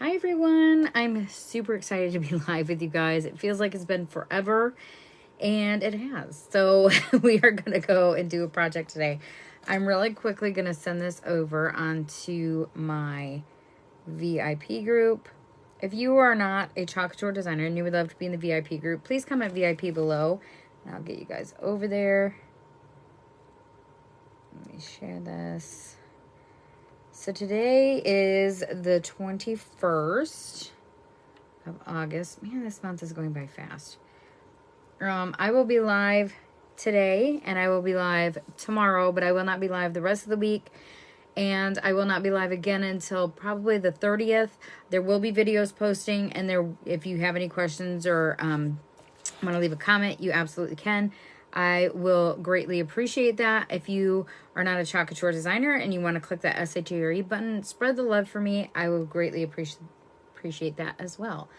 Hi everyone, I'm super excited to be live with you guys. It feels like it's been forever, and it has. So we are going to go and do a project today. I'm really quickly going to send this over onto my VIP group. If you are not a Couture designer and you would love to be in the VIP group, please comment VIP below, and I'll get you guys over there. Let me share this. So today is the 21st of August. Man, this month is going by fast. I will be live today and I will be live tomorrow, but I will not be live the rest of the week. And I will not be live again until probably the 30th. There will be videos posting, and if you have any questions or want to leave a comment, you absolutely can. I will greatly appreciate that. If you are not a Couture designer and you want to click that SHRE button, spread the love for me. I will greatly appreciate that as well.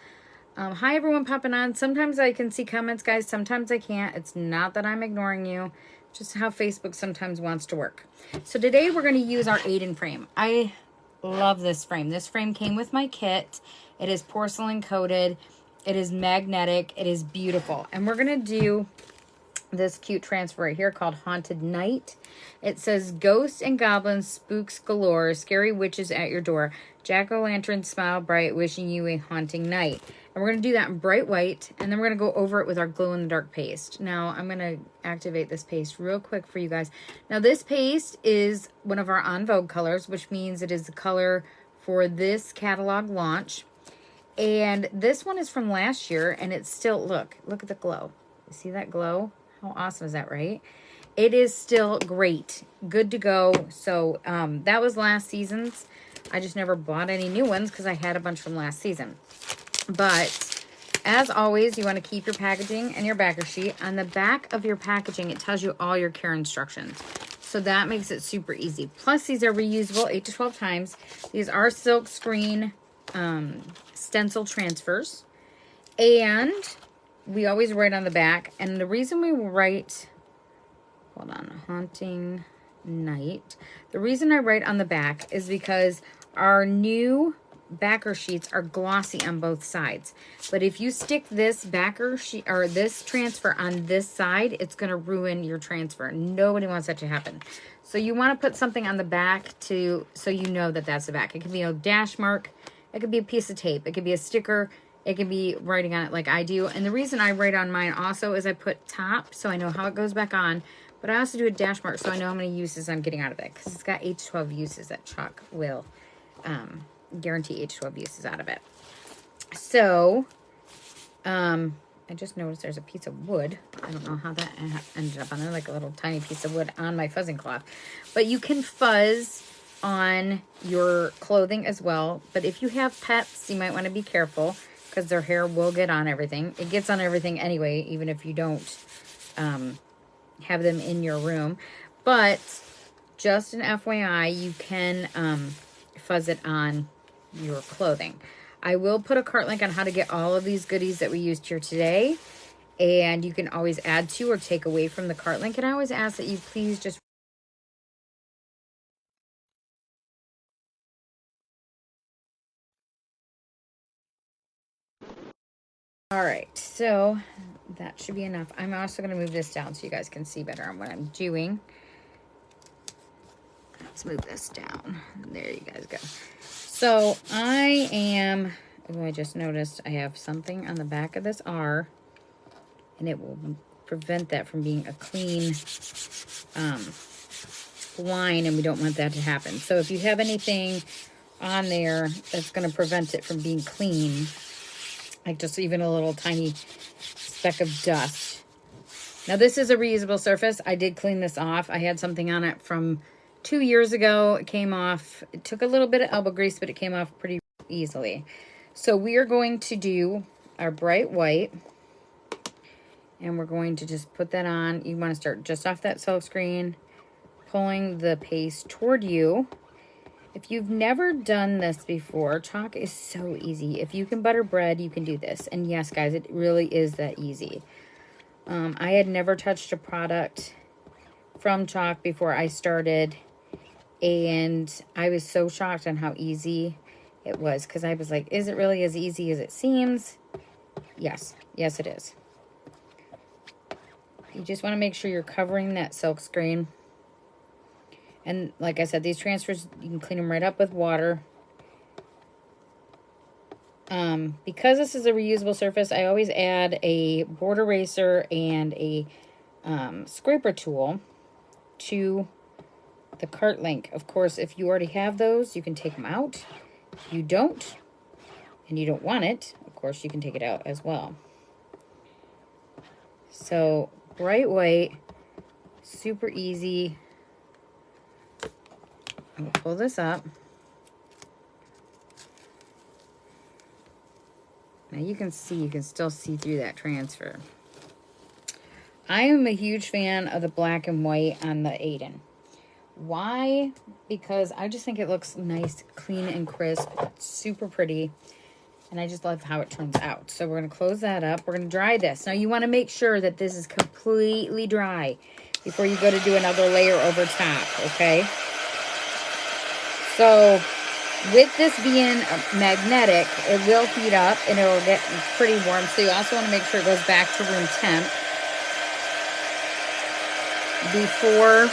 Hi everyone popping on. Sometimes I can see comments, guys. Sometimes I can't. It's not that I'm ignoring you. Just how Facebook sometimes wants to work. So today we're going to use our Aiden frame. I love this frame. This frame came with my kit. It is porcelain coated. It is magnetic. It is beautiful. And we're going to do this cute transfer right here called Haunted Night. It says ghosts and goblins, spooks galore, scary witches at your door, jack-o'-lantern smile bright, wishing you a haunting night. And we're going to do that in bright white, and then we're going to go over it with our glow-in-the-dark paste. Now I'm going to activate this paste real quick for you guys. Now this paste is one of our On Vogue colors, which means it is the color for this catalog launch. And this one is from last year, and it's still, look at the glow. You see that glow? How awesome is that, right? It is still great. Good to go. So that was last season's. I just never bought any new ones because I had a bunch from last season. But as always, you want to keep your packaging and your backer sheet. On the back of your packaging, it tells you all your care instructions. So that makes it super easy. Plus, these are reusable 8 to 12 times. These are silk screen stencil transfers. And we always write on the back, and the reason we write, hold on, Haunting Night. The reason I write on the back is because our new backer sheets are glossy on both sides. But if you stick this backer sheet or this transfer on this side, it's going to ruin your transfer. Nobody wants that to happen. So you want to put something on the back so you know that that's the back. It could be a dash mark. It could be a piece of tape. It could be a sticker. It can be writing on it like I do. And the reason I write on mine also is I put top so I know how it goes back on. But I also do a dash mark so I know how many uses I'm getting out of it. Because it's got 8 to 12 uses that chalk will guarantee 8 to 12 uses out of it. So, I just noticed there's a piece of wood. I don't know how that ended up on there. Like a little tiny piece of wood on my fuzzing cloth. But you can fuzz on your clothing as well. But if you have pets, you might want to be careful, because their hair will get on everything. It gets on everything anyway, even if you don't have them in your room. But just an FYI, you can fuzz it on your clothing. I will put a cart link on how to get all of these goodies that we used here today. And you can always add to or take away from the cart link. And I always ask that you please just all right, so that should be enough. I'm also going to move this down so you guys can see better on what I'm doing. Let's move this down. There you guys go. So I just noticed I have something on the back of this R, and it will prevent that from being a clean line, and we don't want that to happen. So if you have anything on there that's going to prevent it from being clean, like just even a little tiny speck of dust. Now this is a reusable surface. I did clean this off. I had something on it from 2 years ago. It came off. It took a little bit of elbow grease, but it came off pretty easily. So we are going to do our bright white, and we're going to just put that on. You want to start just off that silk screen, pulling the paste toward you. If you've never done this before, chalk is so easy. If you can butter bread, you can do this. And yes, guys, it really is that easy. I had never touched a product from chalk before I started, and I was so shocked on how easy it was, because I was like, is it really as easy as it seems? Yes. Yes, it is. You just want to make sure you're covering that silk screen. And like I said, these transfers, you can clean them right up with water. Because this is a reusable surface, I always add a board eraser and a scraper tool to the cart link. Of course, if you already have those, you can take them out. If you don't, and you don't want it, of course, you can take it out as well. So, bright white, super easy. I'm going to pull this up. Now you can still see through that transfer. I am a huge fan of the black and white on the Aiden. Why? Because I just think it looks nice, clean and crisp. It's super pretty. And I just love how it turns out. So we're going to close that up. We're going to dry this. Now you want to make sure that this is completely dry before you go to do another layer over top, okay? So with this being magnetic, it will heat up and it will get pretty warm. So you also want to make sure it goes back to room temp before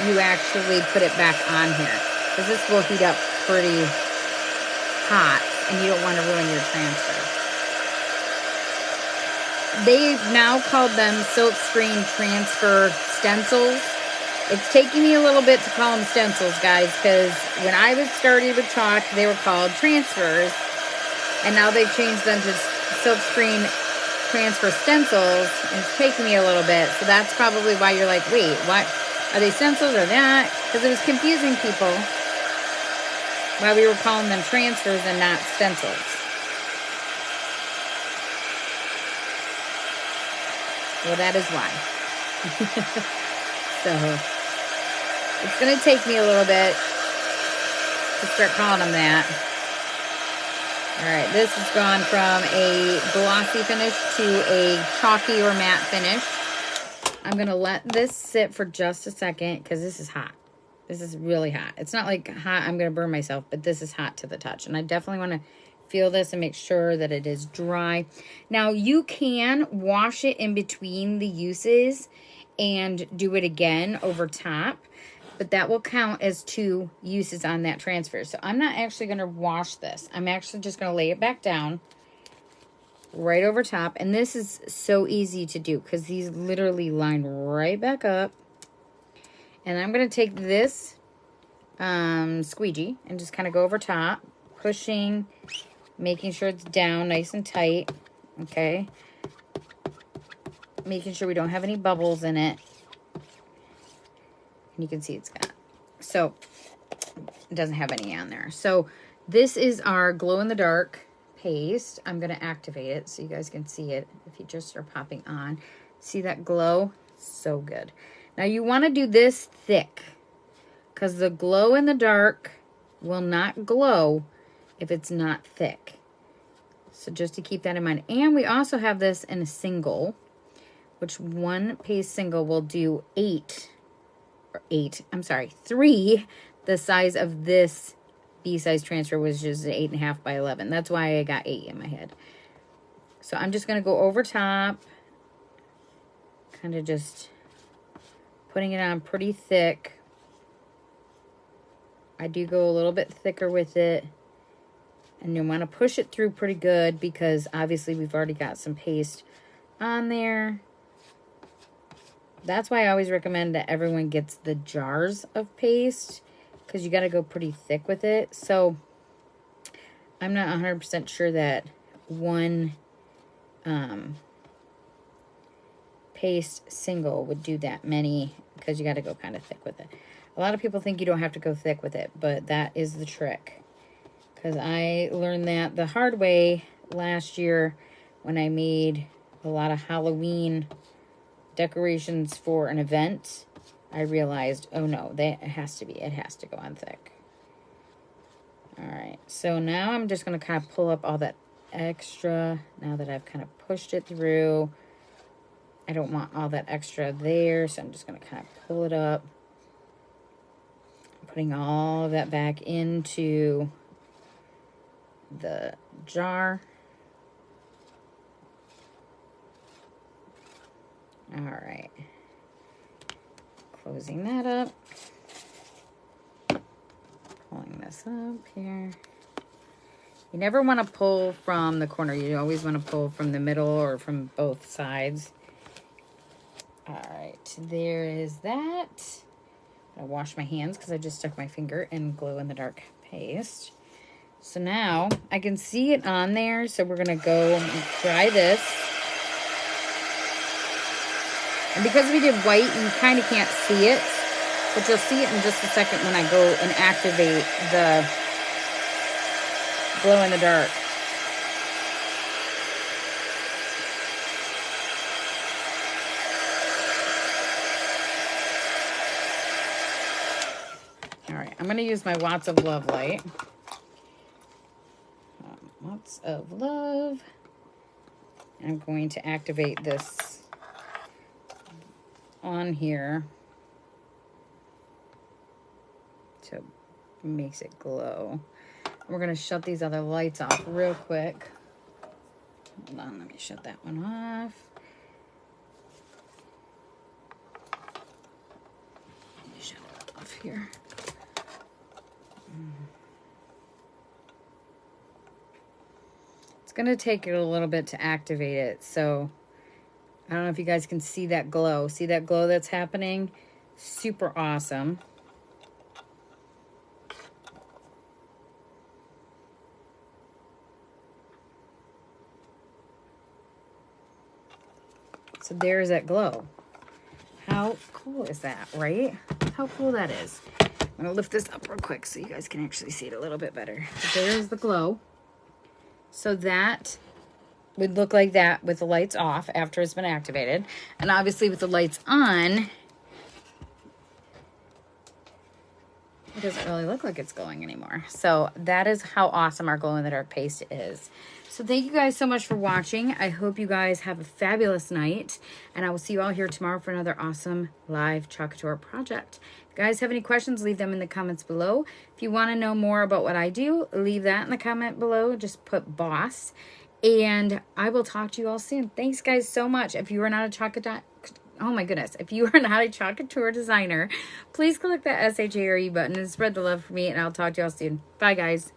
you actually put it back on here. Because this will heat up pretty hot and you don't want to ruin your transfer. They've now called them silkscreen transfer stencils. It's taking me a little bit to call them stencils, guys, because when I was started with chalk, they were called transfers, and now they've changed them to silkscreen transfer stencils, and it's taking me a little bit. So that's probably why you're like, wait, what? Are they stencils or not? Because it was confusing people why we were calling them transfers and not stencils. Well, that is why. So it's going to take me a little bit to start calling them that. All right, this has gone from a glossy finish to a chalky or matte finish. I'm going to let this sit for just a second because this is hot. This is really hot. It's not like hot, I'm going to burn myself, but this is hot to the touch. And I definitely want to feel this and make sure that it is dry. Now, you can wash it in between the uses and do it again over top, but that will count as 2 uses on that transfer. So I'm not actually going to wash this. I'm actually just going to lay it back down right over top. And this is so easy to do because these literally line right back up. And I'm going to take this squeegee and just kind of go over top, pushing, making sure it's down nice and tight, okay? Making sure we don't have any bubbles in it. And you can see it's got, so it doesn't have any on there. So this is our glow-in-the-dark paste. I'm going to activate it so you guys can see it if you just are popping on. See that glow? So good. Now you want to do this thick because the glow-in-the-dark will not glow if it's not thick. So just to keep that in mind. And we also have this in a single, which one paste single will do 3 the size of this B-size transfer, which is 8.5 by 11. That's why I got 8 in my head. So I'm just going to go over top, kind of just putting it on pretty thick. I do go a little bit thicker with it. And you want to push it through pretty good because obviously we've already got some paste on there. That's why I always recommend that everyone gets the jars of paste because you got to go pretty thick with it. So I'm not 100% sure that one paste single would do that many because you got to go kind of thick with it. A lot of people think you don't have to go thick with it, but that is the trick. Because I learned that the hard way last year when I made a lot of Halloween decorations for an event. I realized, oh no, it has to go on thick. Alright, so now I'm just going to kind of pull up all that extra. Now that I've kind of pushed it through, I don't want all that extra there, so I'm just going to kind of pull it up. Putting all of that back into the jar. All right. Closing that up. Pulling this up here. You never want to pull from the corner. You always want to pull from the middle or from both sides. All right, there is that. I wash my hands because I just stuck my finger in glow-in-the-dark paste. So now I can see it on there. So we're going to go and try this. And because we did white, you kind of can't see it. But you'll see it in just a second when I go and activate the glow-in-the-dark. All right, I'm going to use my Watts of Love light. Lots of love. I'm going to activate this on here so it makes it glow. We're going to shut these other lights off real quick. Hold on, let me shut that one off. Let me shut it off here. It's going to take it a little bit to activate it, so I don't know if you guys can see that glow. See that glow that's happening? Super awesome. So there's that glow. How cool is that, right? How cool that is. I'm going to lift this up real quick so you guys can actually see it a little bit better. So there's the glow. So that would look like that with the lights off after it's been activated. And obviously with the lights on, it doesn't really look like it's glowing anymore. So that is how awesome our glow-in-the-dark paste is. So thank you guys so much for watching. I hope you guys have a fabulous night. And I will see you all here tomorrow for another awesome live chalk couture project. If you guys have any questions, leave them in the comments below. If you want to know more about what I do, leave that in the comment below. Just put boss. And I will talk to you all soon. Thanks, guys, so much. If you are not a chalk oh my goodness, if you are not a chalk couture designer, please click that SHARE button and spread the love for me, and I'll talk to you all soon. Bye, guys.